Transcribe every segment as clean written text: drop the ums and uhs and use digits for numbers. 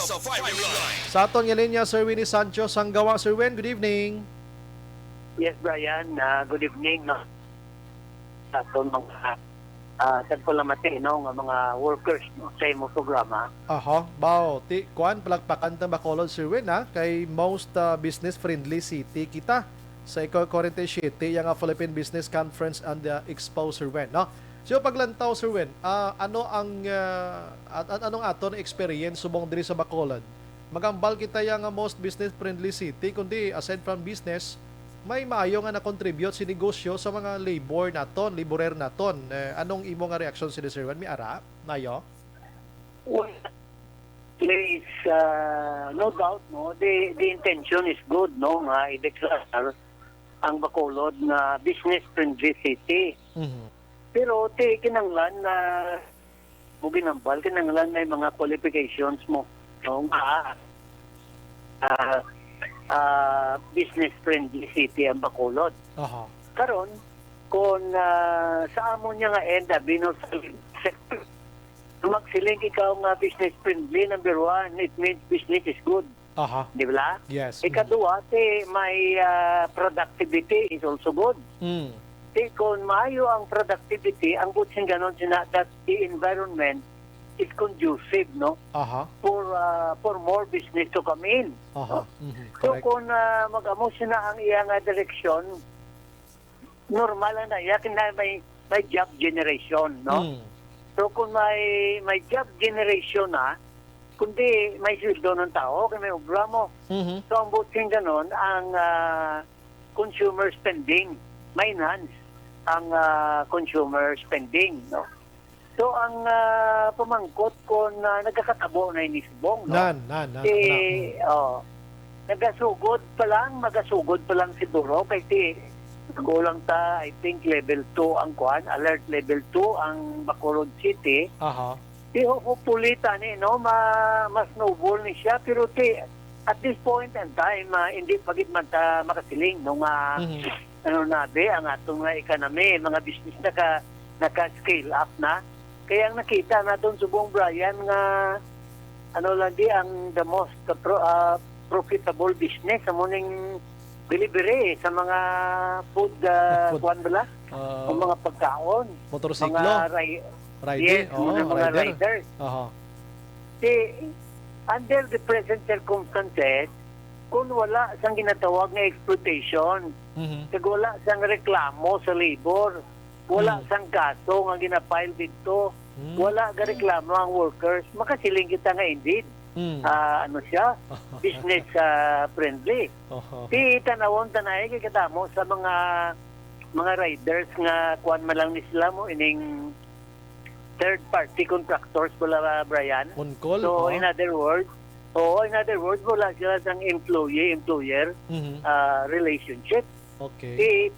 sa 5 line. Sa aton nga linya, Sir Winnie Sancho Sanggawa. Sir Win, good evening. Yes, Brian. Good evening. No? Sa itong mga tagpalamati, no? Nga mga workers no? Sa imong programa. Aha, bao, ti kuan palagpakan ta Bacolod, Sir Win, ha? Kay most business friendly city kita sa Corinth City, yung Philippine Business Conference and Expo, Sir Win, no? So paglantaw, Sir Win, anong aton experience subong diri sa Bacolod? Magambal kita yung most business friendly city, kundi aside from business, may maayo nga na-contribute si negosyo sa mga laborer naton. Anong imo nga reaksyon si Sir Win? May ara? Nayo? Well, please, no doubt, no? The intention is good, no? Nga i-declare ang Bacolod na business-friendly city. Mhm. Pero, kinanglan na buginambal, kinanglan na yung mga qualifications mo. No? Business-friendly city ang Bacolod. Aha. Karon kung sa amon niya nga enda binol sa sector, magsiling ikaw nga business friendly, number one, it means business is good. Aha. Di ba? Yes. Ikaduwa, may productivity is also good. Mm. Kung maayo ang productivity, ang good sing ganon sina that the environment is conducive, no? Aha. For more business to come in. Aha. No? Mhm. So Correct. kung mag-amo sila ang iyang direksyon, normal na yakin na may job generation, no? Mm. So kung may job generation na, kundi may sweldo ng tao, kung may obra mo. Mhm. So ang buting ganon, ang consumer spending, may enhance ang consumer spending, no? So ang pamangkot kung nagkakatabo na inisbong, no? Nan. Nagasugod pa lang siguro kasi kulang ta, I think level 2 ang kuan, alert level 2 ang Bacolod City. Aha. Hopefully tani no mas noble ni siya pero at this point in time hindi pagit man ta makasiling no nga Mhm. ano nabe ang atong economy, mga business naka-scale up na. Kaya ang nakita naton subong Brian nga ano lang di ang the most profitable business sa morning delivery sa mga food kuan bala o mga pagkaon, Motorsiklo, mga rider, yes, mga riders. Aha. Under the present circumstances, kung wala sang ginatawag na exploitation, Mhm. kag wala sang reklamo sa labor, wala sang kaso nga ginapile dito, wala ga reklamo ang workers, makasiling kita nga indeed. Mm. Ano siya? Business friendly. Aha. Tanawon tanay kay katamo sa mga riders nga kuan man lang ni sila mo ining third party contractors wala Brian. On call. So aha. in other words, wala sila sang employee-employer Mhm. relationship. Okay.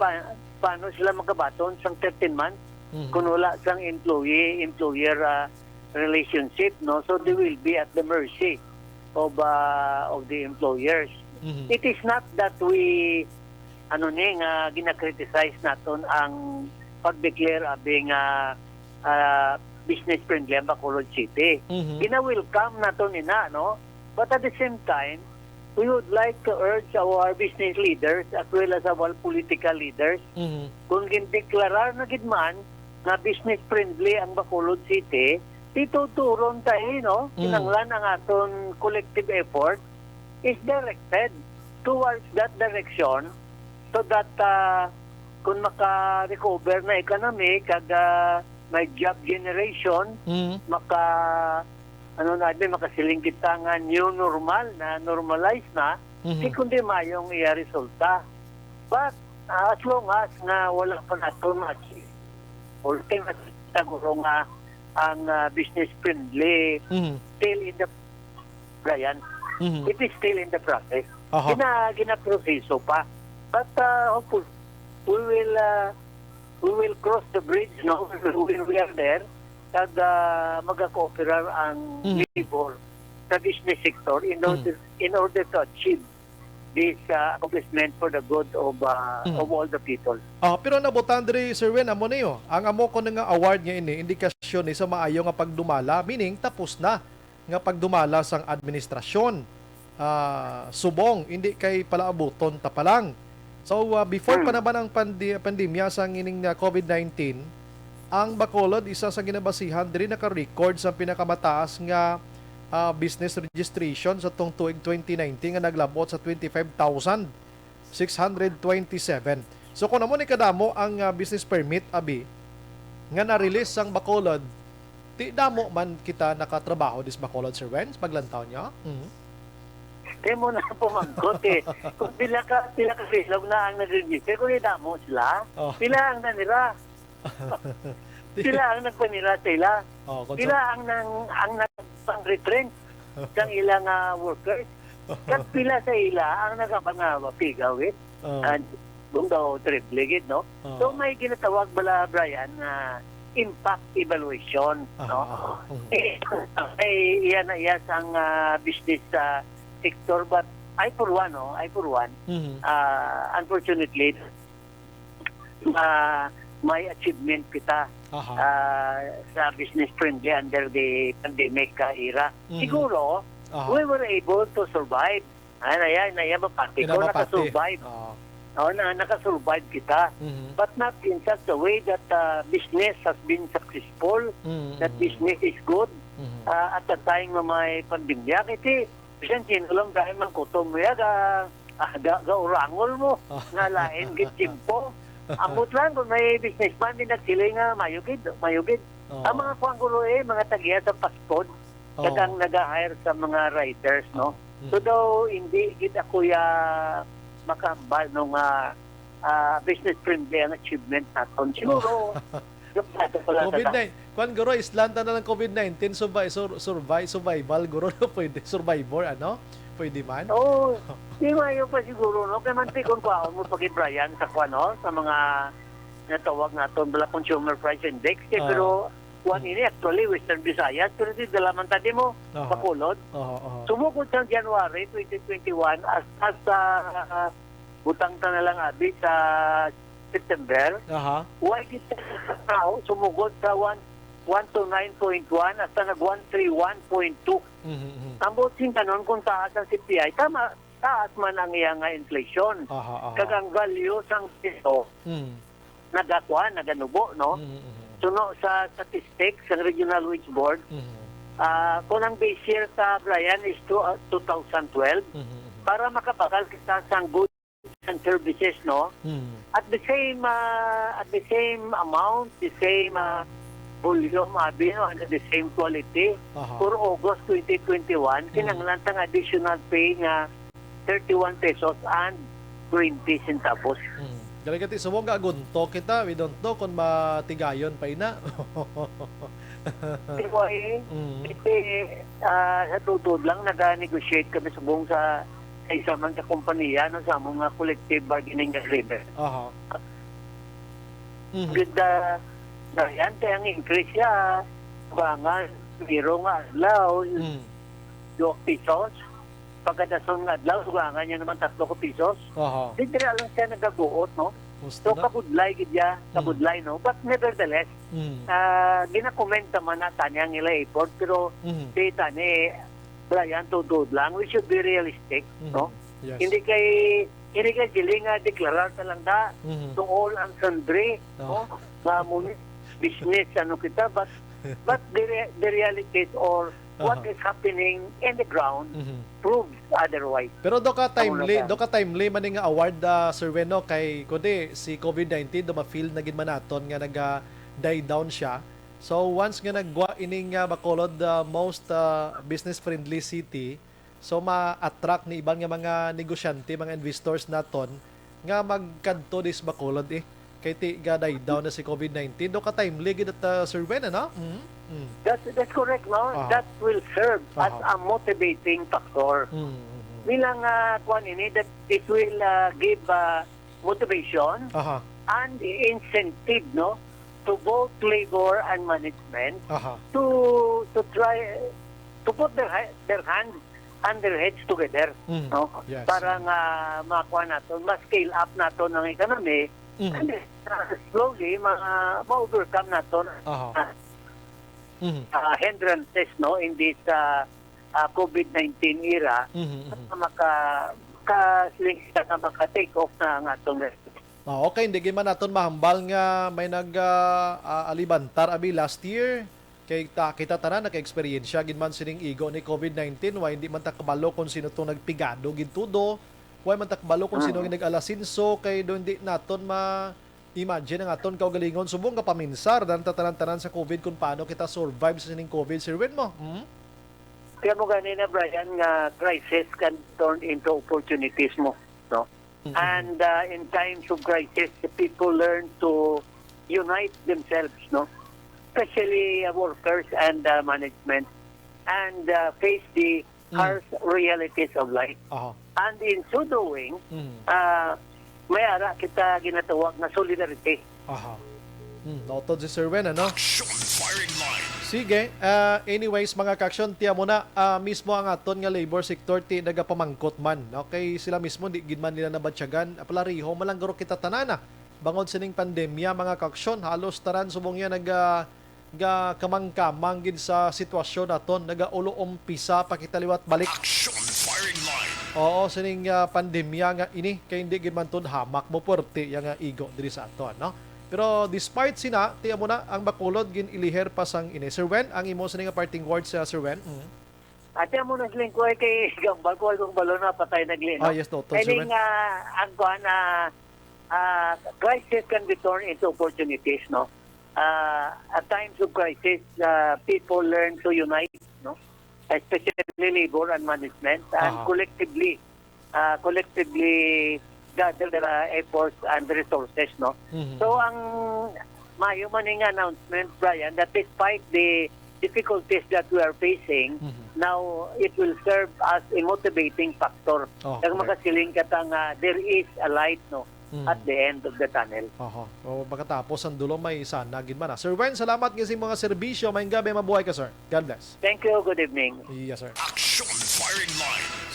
Paano sila magabaton sang 13 months Mhm. kung wala sang employee-employer relationship, no? So they will be at the mercy of the employers. Mhm. It is not that we ginakriticize naton ang pag-declare being business friendly ang Bacolod City. Mhm. Gina-welcome naton ina, no? But at the same time, we would like to urge our business leaders as well as our political leaders Mhm. kung gindeklarar na gidman na business friendly ang Bacolod City, ituturon tayo, no? Kinanglan ang aton collective effort is directed towards that direction so that kung maka-recover na economy kag may job generation, Mhm. makasiling kita nga new normal na normalize na, Mhm. kundi mayong iya resulta. But as long as nga wala pa nato ma-achieve, ultimately siguro nga ang business friendly Mhm. still in the Brian, Mhm. it is still in the process. Aha. Gina-proseso pa. But hopefully we will cross the bridge, no? When we are there, kag mag-cooperate ang labor sa business sector in order to achieve this accomplishment for the good of all the people. Pero nabutan diri Sir Wen amo niyo. Ang amo ko nga award nga ini indikasyon ni sa maayo nga pagdumala, meaning tapos na nga pagdumala sang administrasyon. Subong, hindi kay palaabuton ta pa lang. So, before pa naman ang pandemya sa ngining COVID-19, ang Bacolod, isa sa ginabasihan, din naka-record sa pinakamataas nga business registration sa tong tuig 2019 nga naglabot sa 25,627. So, kung naman ikadamo ang business permit, abi, nga na-release ang Bacolod, ti damo man kita nakatrabaho dis Bacolod, Sir Wenz, paglantaw niya. Kaya mo na pumangkot eh. Kung pila ka silaw na ang nag-register, kung mo sila, Oh. pila ang nanira. Sila ang nagpanira sila. Sila ang nagpang-retrench ng ilang workers. Kat pila sa ila ang nagpang-pigawit. And doon daw tripligid, no? So may ginatawag bala, Brian, na impact evaluation, no? Iyan na iyas ang business sector, but I for one, unfortunately, may achievement kita sa business friendly under the pandemic era. Siguro, we were able to survive. Mapati ko, nakasurvive. Nakasurvive kita. But not in such a way that business has been successful, that business is good. At the time na may pandemya, kasi bisan lang dahil man kutom mo ga-urangol mo, nga lain gitsimpo. Ambot lang kung may businessman din nagsilay nga mayugid. Ang mga kwanggulo mga tagiya sa paspod, kagang nag-hire sa mga writers, no? So daw, hindi gid ako makambal nung business friendly ang achievement natin. Siguro, COVID-19. Kwan guro, islanta na ng COVID-19, survival, guro, no? Pwede, survivor, ano? Pwede man? Oo. Di mayo pa siguro, no? Kaya mantikon ko ako mo pag-Brian sa kwan, no? Sa mga natawag natin, bala Consumer Price Index. Pero, kwan ini, actually, Western Visayas, pero di dalaman tadi mo, Bacolod. Sumukod sa January 2021, as butang ta na lang abi sa September, why kita now sumugod sa 129.1 hasta nag-131.2. Ang buting kanon kung taas ang CPI, tama, taas man ang iyang inflation. Kagang value sang piso, naganubo, no? Suno sa statistics ng Regional Wage Board, kung ang base year sa Brian is 2012, para makabagal kita sa goods and services, no? At the same amount, the same volume, and the same quality, for August 2021, kinanglan tang additional pay nga 31 pesos and 20 centavos. Galing kati, sumong gagunto kita, we don't know kung matigayon pa ina. Sa tutod lang, nag-negotiate kami subong sa isa man sa kompanya, no, sa mga collective bargaining agreement. Good, yan, kaya ang increase siya, bangan, biro nga adlaw, 2 pesos, pagkadason nga adlaw, bangan niya naman 3 pesos. Hindi lang siya nagaguot, no? So, kabudlay gidya, no? But nevertheless, ginakomenta man na tanyang nila effort, pero data ni Brian, tudod lang, we should be realistic, no? Yes. Hindi kay siling deklarar na lang da to all and sundry, no? Sa business, kita, but the realities or what is happening in the ground proves otherwise. Pero do ka timely man nga award, Sir Weno, kay kundi si COVID-19 do ma-feel na gid man naton nga naga-die down siya. So once nga nagwa ining Bacolod most business friendly city, so ma-attract ni ibang nga mga negosyante, mga investors naton nga magkadto dis Bacolod kay ti die down na si COVID-19. Do ka timely gid at Sir Wen, ano? That's correct, no? That will serve as a motivating factor. Bilang kuan ini, that it will give motivation and incentive, no, to both labor and management to try to put their hands and their heads together, no? Yes. Para nga makuha natin, ma-scale up natin ang economy, and slowly ma-overcome natin hindrances, no, in this COVID-19 era, Mhm. maka-sling na maka-take off na ang atong Okay, hindi man naton mahambal nga may alibantar abi last year. Kay kita tanan naka-eksperyensya gid man sining igo ni COVID-19, why hindi man ta kabalo kung sino tong nagpigado gid tudo. Why man ta kabalo kung sino nag-alasinso kay do hindi naton imagine ang aton kaugalingon subong ka paminsar dan tatanan-tanan sa COVID kung paano kita survive sa sining COVID. Sir Wen mo. Kaya mo ganina, Brian, nga crisis can turn into opportunities mo. No? And in times of crisis, the people learn to unite themselves, no? Especially workers and management, and face the harsh realities of life. Aha. And in so doing, Mhm. may ara kita ginatawag na solidarity. Aha. Notod si Sir Wen, ano? Action firing line. Sige, anyways mga kaksyon, tiya mo na mismo ang aton nga labor sector ti nagapamangkot man. Okay, sila mismo di gid man nila nabatsyagan. Apalariho malanggaro kita tanana. Bangod sining pandemya mga kaksyon, halos taran subong yan kamangkamang gid sa sitwasyon naton, nagaulo umpisa pakitaliwat balik. Action firing line. Oo, sining pandemya nga ini kay hindi gid man tun hamak mo puerte yang igo diri sa aton, no? Pero despite sina, tiya mo na ang Bacolod gin iliher pa sang ini. Sir Wen, ang imo sining parting words sa Sir Wen? At yan mo nagling ko kay Gambal ko kung balo na patay naglin. Ah, yes, Dr. Sir Wen. Kailing ang kuhan na crisis can be turned into opportunities, no? At times of crisis, people learn to unite, no? Especially labor and management, and Aha. collectively gather their efforts and resources, no? Mhm. So ang mayo maning announcement, Brian, that despite the difficulties that we are facing, now it will serve as a motivating factor. Oh, Kag correct. makasiling katang there is a light, no, at the end of the tunnel. Aha. O pagkatapos ang dulo may sana gid man. Sir Wen, salamat gyud sa mga serbisyo. Maayong gabi, mabuhay ka, sir. God bless. Thank you. Good evening. Yes, sir. Action firing line.